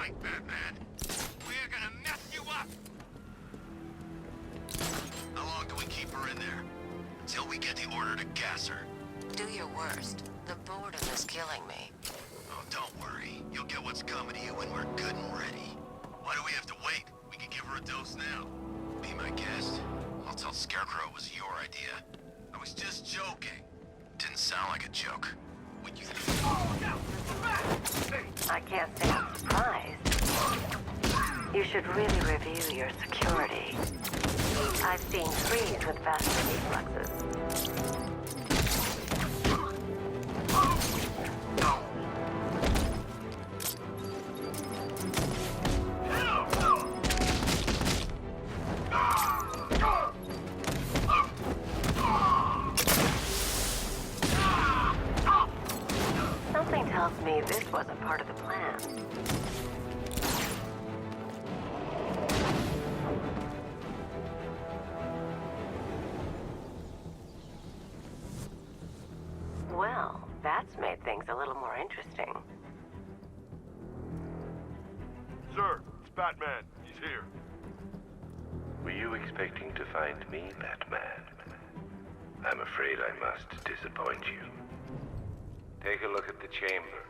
Knight, Batman. We're gonna mess you up! How long do we keep her in there? Until we get the order to gas her. Do your worst. The boredom is killing me. Oh, don't worry. You'll get what's coming to you when we're good and ready. Why do we have to wait? We can give her a dose now. Be my guest. I'll tell Scarecrow it was your idea. I was just joking. Didn't sound like a joke. What you think? Oh, no! I can't say I'm surprised. You should really review your security. I've seen trees with faster reflexes. Something tells me this wasn't part of the plan. Well, that's made things a little more interesting. Sir, it's Batman. He's here. Were you expecting to find me, Batman? I'm afraid I must disappoint you. Take a look at the chamber.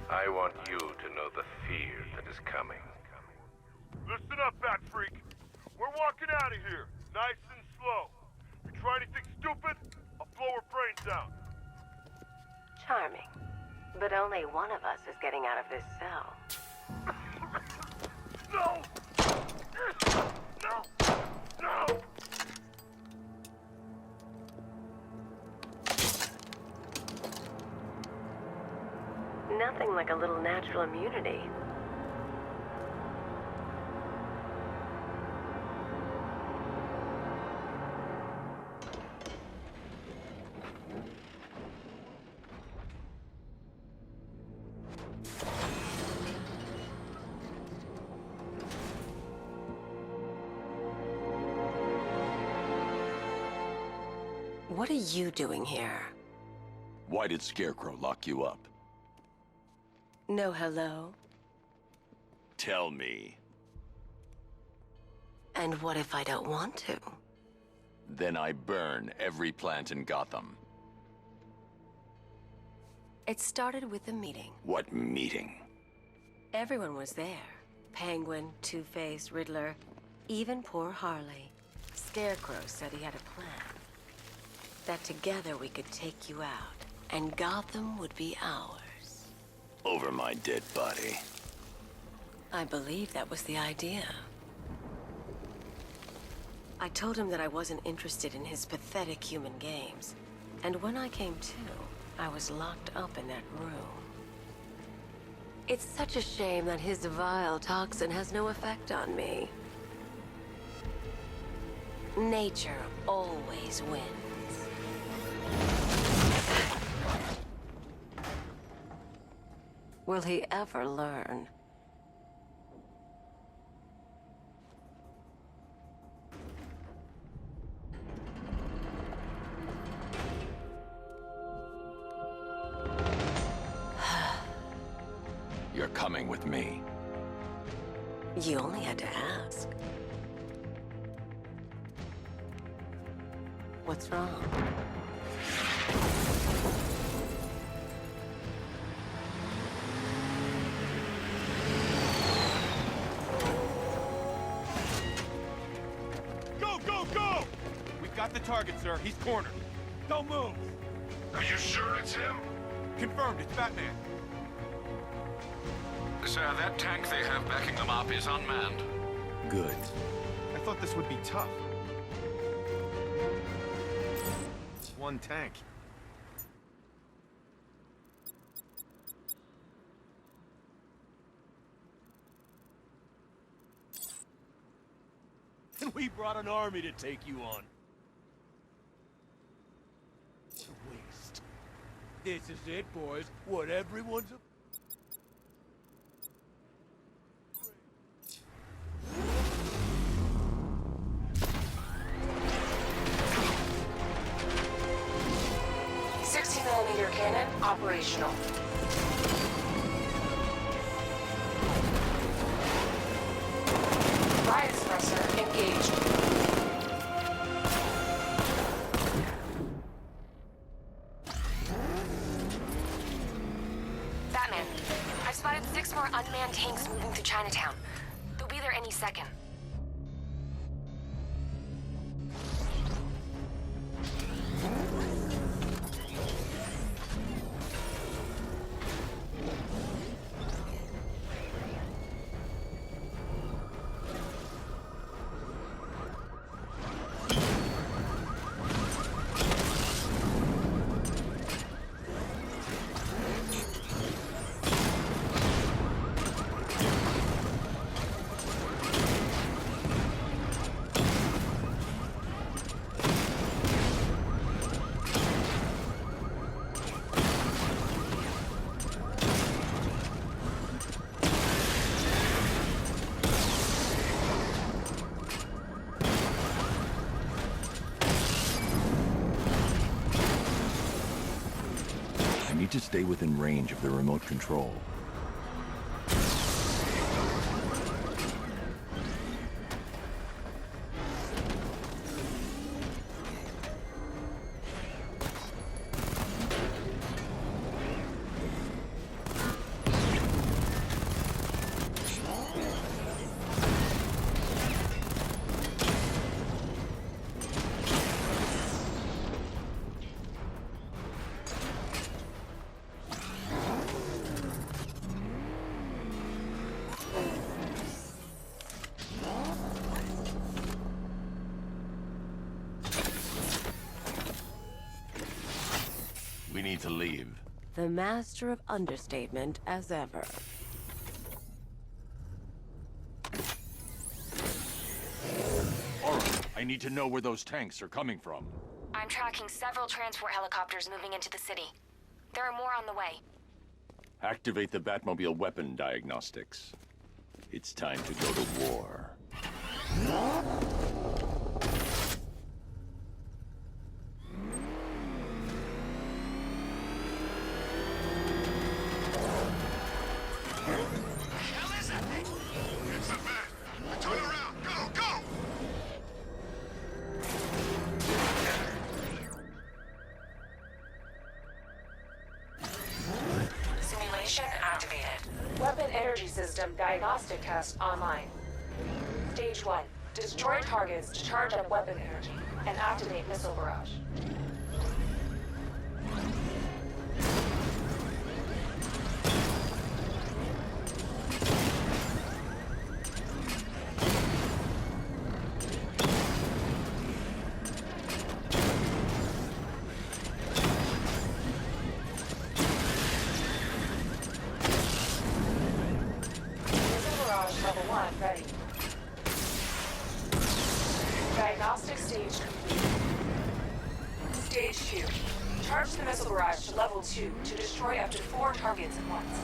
I want you to know the fear that is coming. Listen up, Bat Freak. We're walking out of here, nice and slow. You try anything stupid, I'll blow her brains out. Charming. But only one of us is getting out of this cell. No! No! No! Nothing like a little natural immunity. What are you doing here? Why did Scarecrow lock you up? No hello? Tell me. And what if I don't want to? Then I burn every plant in Gotham. It started with a meeting. What meeting? Everyone was there. Penguin, Two-Face, Riddler, even poor Harley. Scarecrow said he had a plan. That together we could take you out, and Gotham would be ours. Over my dead body. I believe that was the idea. I told him that I wasn't interested in his pathetic human games. And when I came to, I was locked up in that room. It's such a shame that his vile toxin has no effect on me. Nature always wins. Will he ever learn? You're coming with me. You only had to ask. What's wrong? Got the target, sir. He's cornered. Don't move. Are you sure it's him? Confirmed. It's Batman. Sir, that tank they have backing them up is unmanned. Good. I thought this would be tough. It's one tank. And we brought an army to take you on. What a waste. This is it, boys. What everyone's... 60mm cannon operational. engaged. Batman, I've spotted 6 more unmanned tanks moving through Chinatown. They'll be there any second. I need to stay within range of the remote control. We need to leave. The master of understatement as ever. All right, I need to know where those tanks are coming from. I'm tracking several transport helicopters moving into the city. There are more on the way. Activate the Batmobile weapon diagnostics. It's time to go to war. It's a man! Turn around! Go! Go! Simulation activated. Weapon energy system diagnostic test online. Stage 1. Destroy targets to charge up weapon energy and activate missile barrage. Level 1 ready. Diagnostic stage complete. Stage 2. Charge the missile barrage to level 2 to destroy up to 4 targets at once.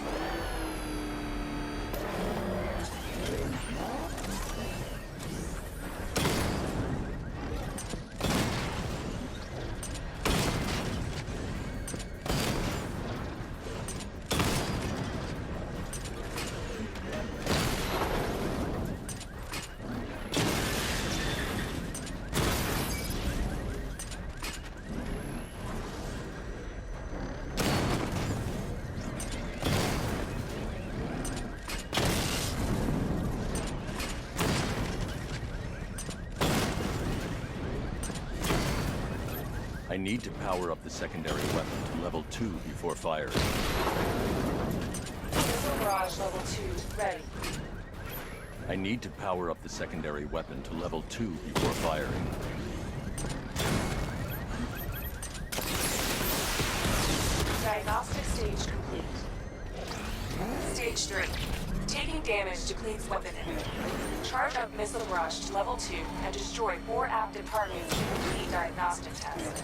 I need to power up the secondary weapon to level 2 before firing. Missile barrage level 2 ready. I need to power up the secondary weapon to level 2 before firing. Diagnostic stage complete. Stage 3. Taking damage depletes weapon energy. Charge up missile barrage to level 2 and destroy 4 active targets to complete diagnostic test.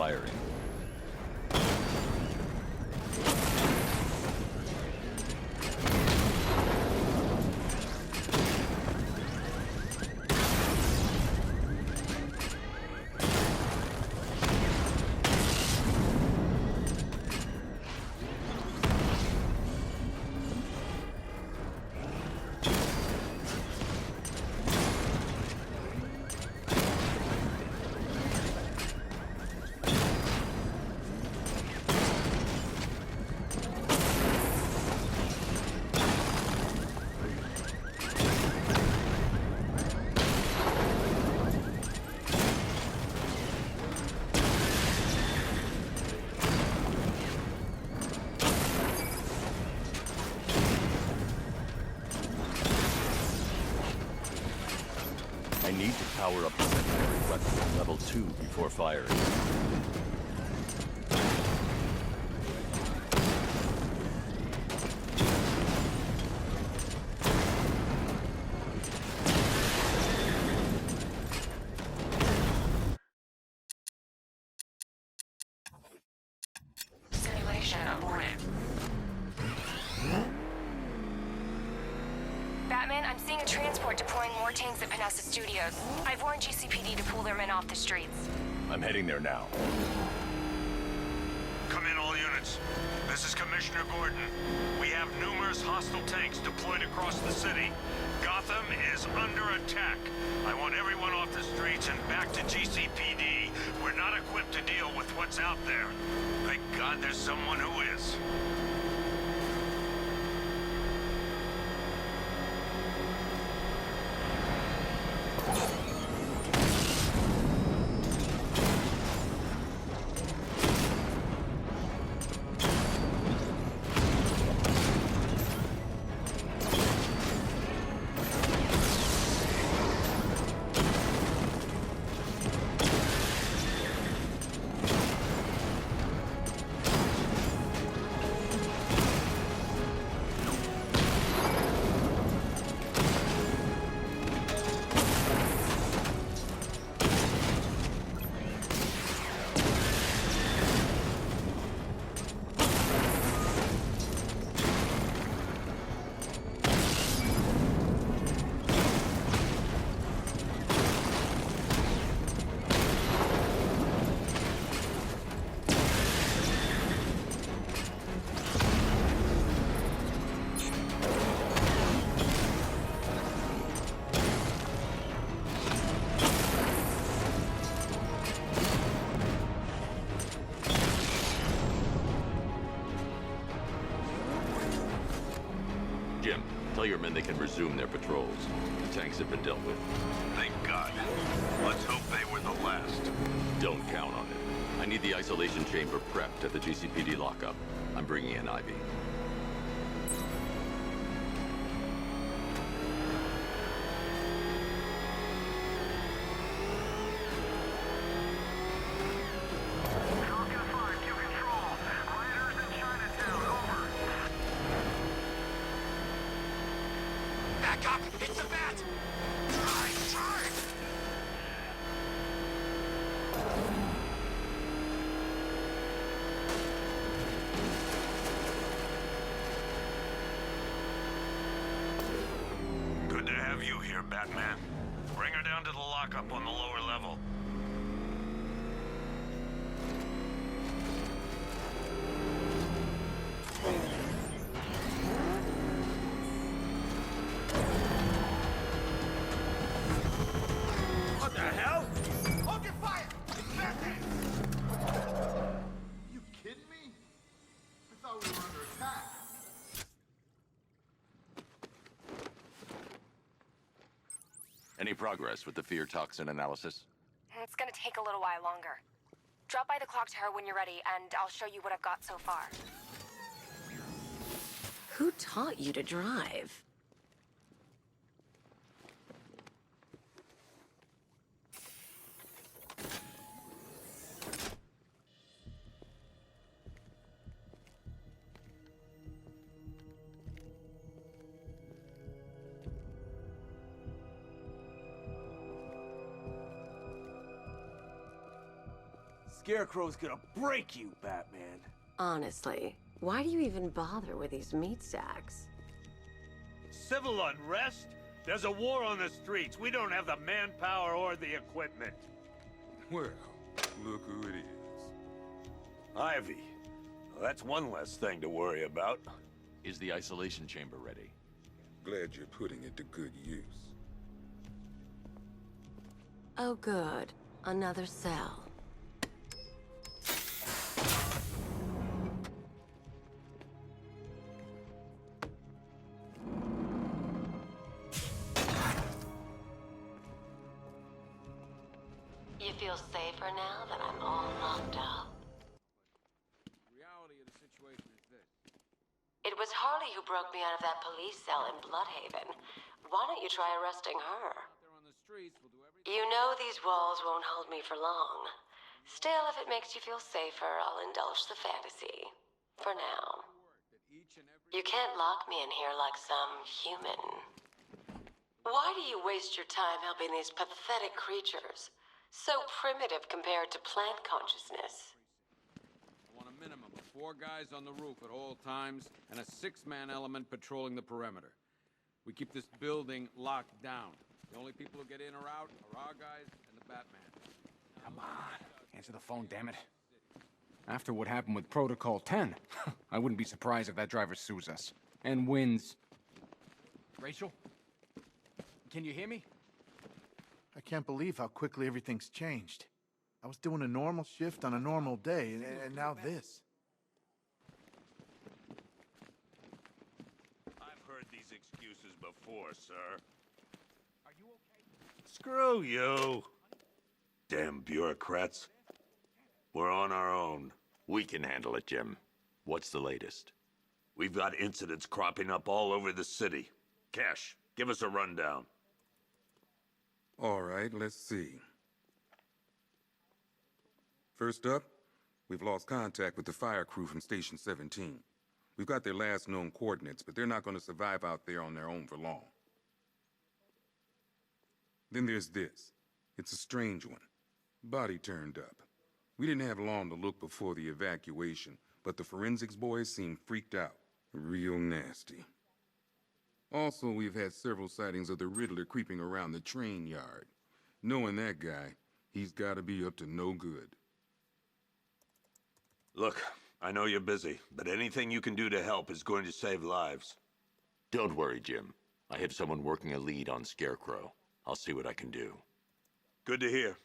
firing. I need to power up the secondary weapon at level 2 before firing. Simulation aborted. Batman, I'm seeing a transport deploying more tanks at Panessa Studios. I've warned GCPD to pull their men off the streets. I'm heading there now. Come in, all units. This is Commissioner Gordon. We have numerous hostile tanks deployed across the city. Gotham is under attack. I want everyone off the streets and back to GCPD. We're not equipped to deal with what's out there. Thank God there's someone who is. Jim, tell your men they can resume their patrols. The tanks have been dealt with. Thank God. Let's hope they were the last. Don't count on it. I need the isolation chamber prepped at the GCPD lockup. I'm bringing in Ivy. Back up! It's the bat! Try! Good to have you here, Batman. Bring her down to the lockup on the lower level. What the hell? Hold your fire! It's Batman! You kidding me? I thought we were under attack. Any progress with the fear toxin analysis? It's gonna take a little while longer. Drop by the clock tower when you're ready, and I'll show you what I've got so far. Who taught you to drive? Scarecrow's gonna break you, Batman. Honestly, why do you even bother with these meat sacks? Civil unrest? There's a war on the streets. We don't have the manpower or the equipment. Well, look who it is. Ivy. Well, that's one less thing to worry about. Is the isolation chamber ready? Glad you're putting it to good use. Oh good, another cell. You feel safer now that I'm all locked up? Reality of the situation is this. It was Harley who broke me out of that police cell in Bloodhaven. Why don't you try arresting her? Out there on the streets, we'll do everything. You know these walls won't hold me for long. Still, if it makes you feel safer, I'll indulge the fantasy. For now. That each and every You can't lock me in here like some human. Why do you waste your time helping these pathetic creatures? So primitive compared to plant consciousness. I want a minimum of 4 guys on the roof at all times and a 6-man element patrolling the perimeter. We keep this building locked down. The only people who get in or out are our guys and the Batman. Come on. Answer the phone, damn it. After what happened with Protocol 10, I wouldn't be surprised if that driver sues us. And wins. Rachel? Can you hear me? I can't believe how quickly everything's changed. I was doing a normal shift on a normal day, and now this. I've heard these excuses before, sir. Are you okay? Screw you. Damn bureaucrats. We're on our own. We can handle it, Jim. What's the latest? We've got incidents cropping up all over the city. Cash, give us a rundown. All right, let's see. First up, we've lost contact with the fire crew from Station 17. We've got their last known coordinates, but they're not going to survive out there on their own for long. Then there's this. It's a strange one. Body turned up. We didn't have long to look before the evacuation, but the forensics boys seemed freaked out. Real nasty. Also, we've had several sightings of the Riddler creeping around the train yard. Knowing that guy, he's got to be up to no good. Look, I know you're busy, but anything you can do to help is going to save lives. Don't worry, Jim. I have someone working a lead on Scarecrow. I'll see what I can do. Good to hear.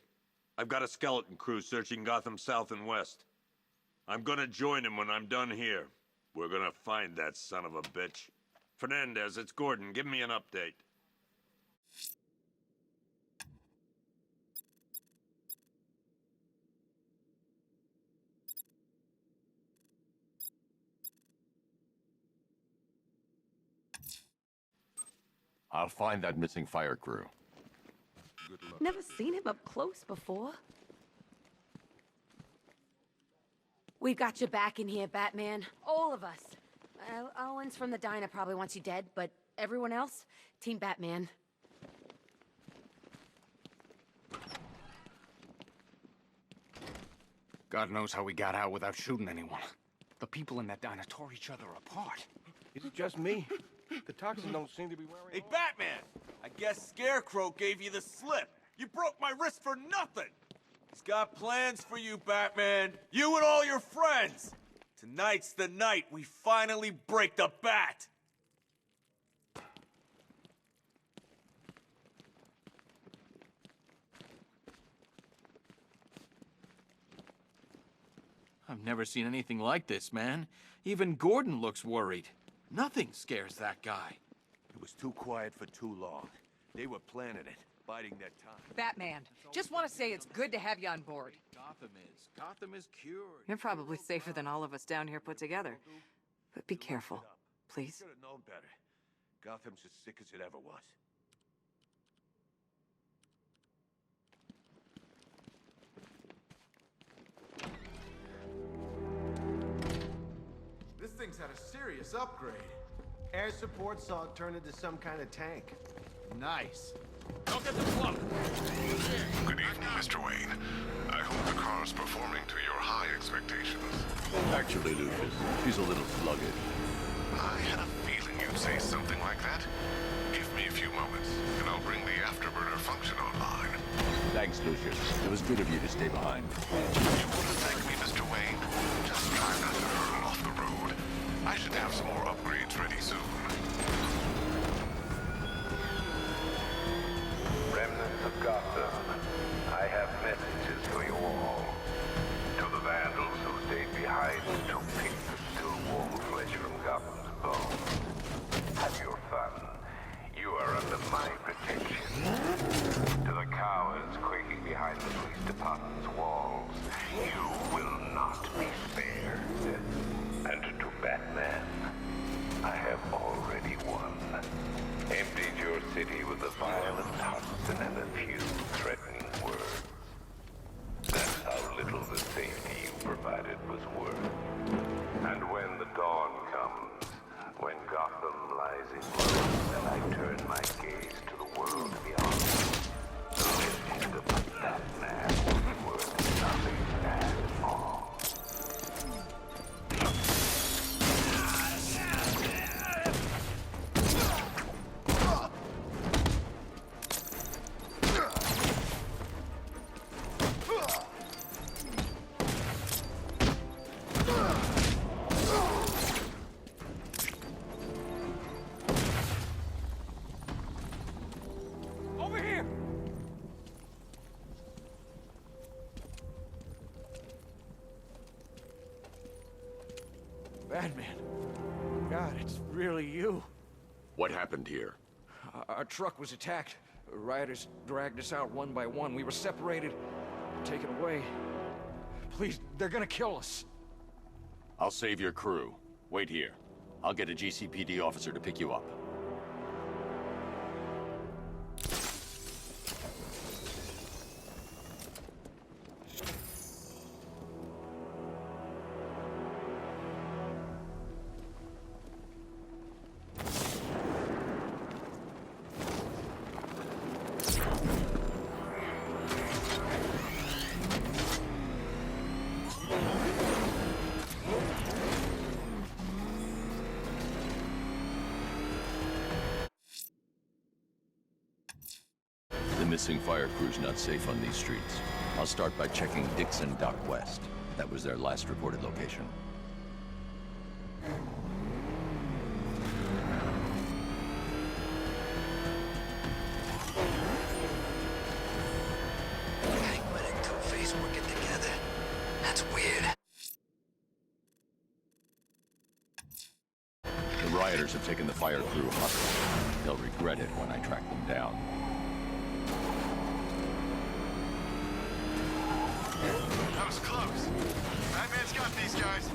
I've got a skeleton crew searching Gotham South and West. I'm gonna join him when I'm done here. We're gonna find that son of a bitch. Fernandez, it's Gordon. Give me an update. I'll find that missing fire crew. Good luck. Never seen him up close before. We've got your back in here, Batman. All of us. Owens from the diner probably wants you dead, but everyone else, Team Batman. God knows how we got out without shooting anyone. The people in that diner tore each other apart. Is it just me? The toxins don't seem to be wearing Hey, Batman! I guess Scarecrow gave you the slip. You broke my wrist for nothing! He's got plans for you, Batman. You and all your friends! Tonight's the night we finally break the bat! I've never seen anything like this, man. Even Gordon looks worried. Nothing scares that guy. It was too quiet for too long. They were planning it, biding their time. Batman, just want to say it's good to have you on board. Gotham is cured. You're probably safer than all of us down here put together. But be careful, please. Should have known better. Gotham's as sick as it ever was. This thing's had a serious upgrade. Air support saw it turn into some kind of tank. Nice. Don't get the plug. Good evening, Mr. Wayne. I hope the car's performing to your high expectations. Actually, Lucius, she's a little sluggish. I had a feeling you'd say something like that. Give me a few moments, and I'll bring the afterburner function online. Thanks, Lucius. It was good of you to stay behind. You wouldn't thank me, Mr. Wayne. Just try not to hurl off the road. I should have some more upgrades ready soon. Remnants of Gotham, I have messages for you all. To the vandals who stayed behind to pick the still warm flesh from Gotham's bones. Have your fun. You are under my protection. To the cowards quaking behind the police department's walls, you will not be spared. And to Batman, I have already won. Emptied your city with a violent toxin and a few threatening words. That's how little the safety you provided was worth. And when the dawn comes, when Gotham lies in ruins, and I turn my gaze to the world beyond, the legend of Batman will be worth nothing at all. Over here! Batman. God, it's really you. What happened here? Our truck was attacked. Rioters dragged us out one by one. We were separated, taken away. Please, they're gonna kill us. I'll save your crew. Wait here. I'll get a GCPD officer to pick you up. The missing fire crew's not safe on these streets. I'll start by checking Dixon Dock West. That was their last reported location. Hangman and Two-Face working together. That's weird. The rioters have taken the fire crew hostage. They'll regret it when I track them down. That was close. Batman's got these guys.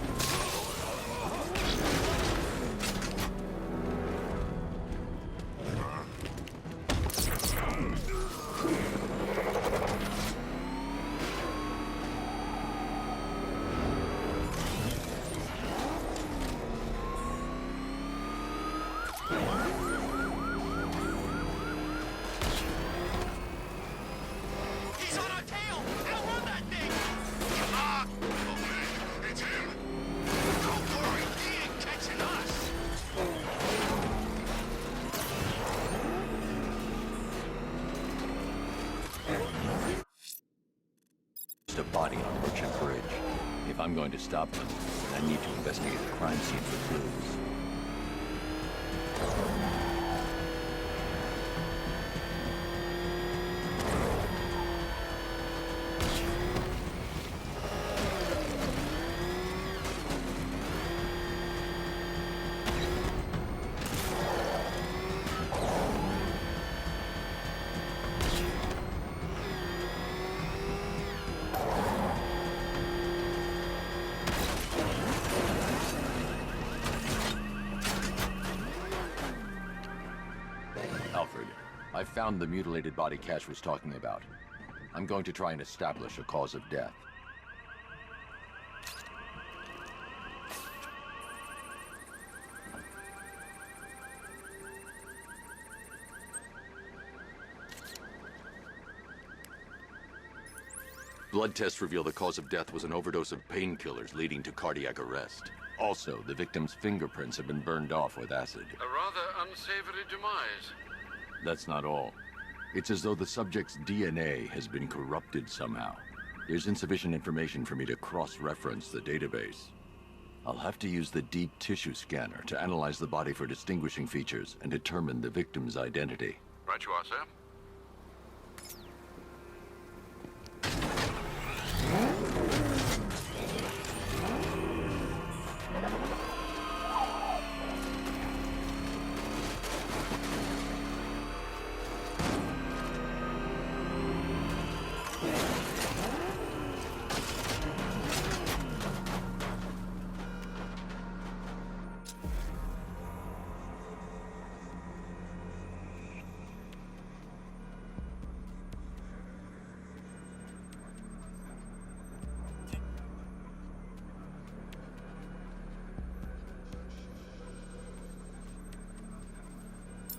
He's on our tail! Outrun that thing! Ah! Oh man, it's him! Don't worry, he ain't catching us! Just a body on Merchant Bridge. If I'm going to stop them, then I need to investigate the crime scene for clues. Alfred, I found the mutilated body Cash was talking about. I'm going to try and establish a cause of death. Blood tests reveal the cause of death was an overdose of painkillers leading to cardiac arrest. Also, the victim's fingerprints have been burned off with acid. A rather unsavory demise. That's not all. It's as though the subject's DNA has been corrupted somehow. There's insufficient information for me to cross-reference the database. I'll have to use the deep tissue scanner to analyze the body for distinguishing features and determine the victim's identity. Right you are, sir.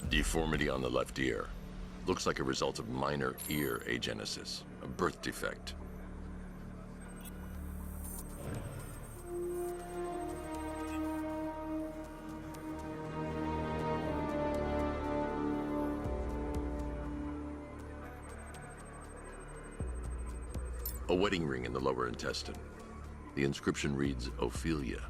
Deformity on the left ear. Looks like a result of minor ear agenesis, a birth defect. A wedding ring in the lower intestine. The inscription reads, Ophelia.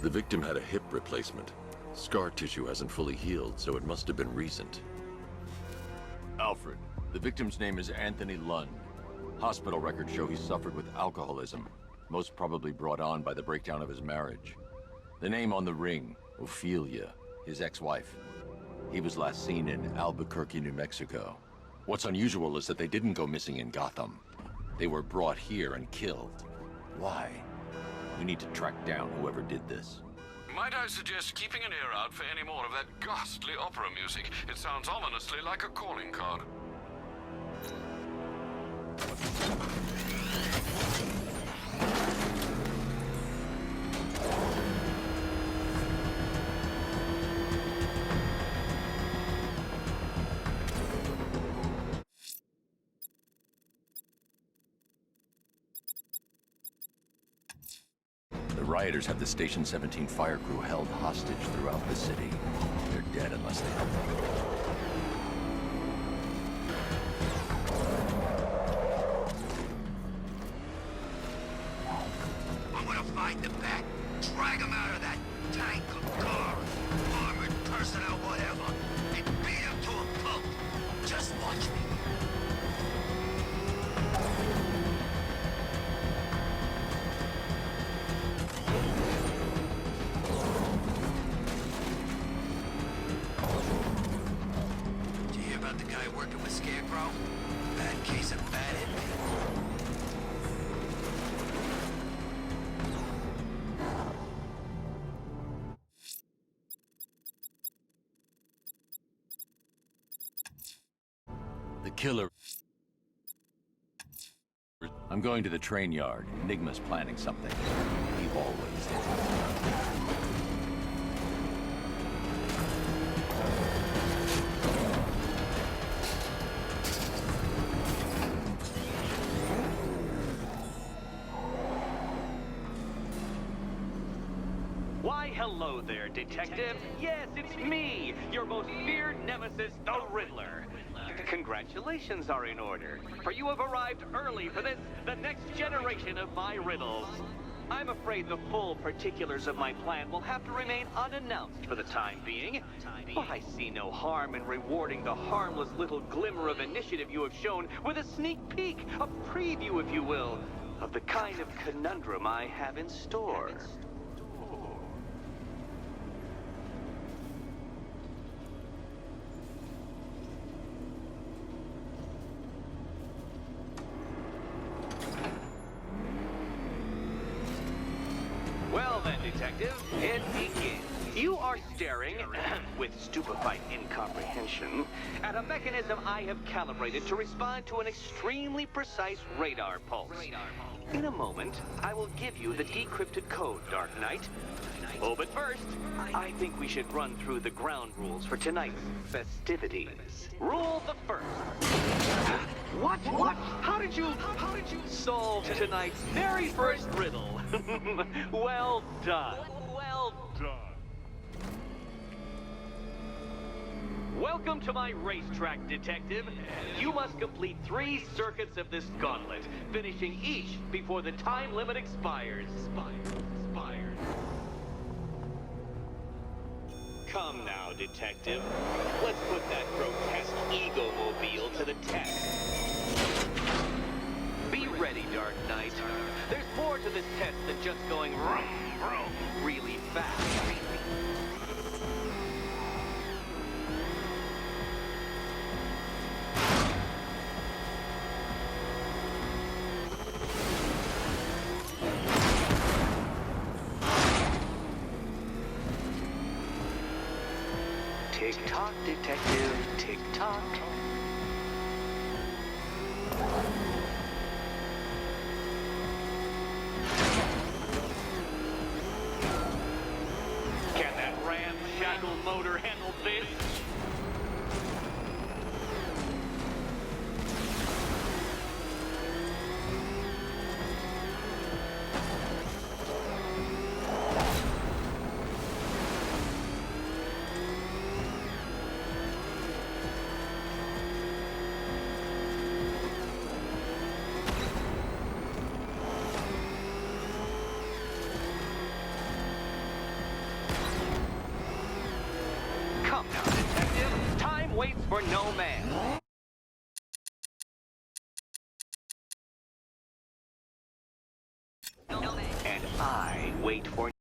The victim had a hip replacement. Scar tissue hasn't fully healed, so it must have been recent. Alfred, the victim's name is Anthony Lund. Hospital records show he suffered with alcoholism, most probably brought on by the breakdown of his marriage. The name on the ring, Ophelia, his ex-wife. He was last seen in Albuquerque, New Mexico. What's unusual is that they didn't go missing in Gotham. They were brought here and killed. Why? We need to track down whoever did this. Might I suggest keeping an ear out for any more of that ghastly opera music? It sounds ominously like a calling card. The rioters have the Station 17 fire crew held hostage throughout the city. They're dead unless they help them. I'm gonna find them back, drag them out of that tank or car, armored personnel, whatever, and beat them to a pulp. Just watch me. Did you hear about the guy working with Scarecrow? killer. I'm going to the train yard. Enigma's planning something. He always does. Why, hello there, Detective. Yes, it's me, your most feared nemesis, the Riddler. Congratulations are in order, for you have arrived early for this, the next generation of my riddles. I'm afraid the full particulars of my plan will have to remain unannounced for the time being, but I see no harm in rewarding the harmless little glimmer of initiative you have shown with a sneak peek, a preview, if you will, of the kind of conundrum I have in store. Well then, Detective, it begins. You are staring, with stupefied incomprehension, at a mechanism I have calibrated to respond to an extremely precise radar pulse. In a moment, I will give you the decrypted code, Dark Knight. Oh, but first, I think we should run through the ground rules for tonight's festivities. Rule the first. What? How did you solve tonight's very first riddle? Well done. Well done. Welcome to my racetrack, Detective. You must complete 3 circuits of this gauntlet, finishing each before the time limit expires. Come now, Detective. Let's put that grotesque ego-mobile to the test. Be ready, Dark Knight. There's more to this test than just going vroom, vroom really fast. Tick-tock, Detective, tick-tock. Can that ramshackle motor handle this? Come now, Detective. Time waits for no man. And I wait for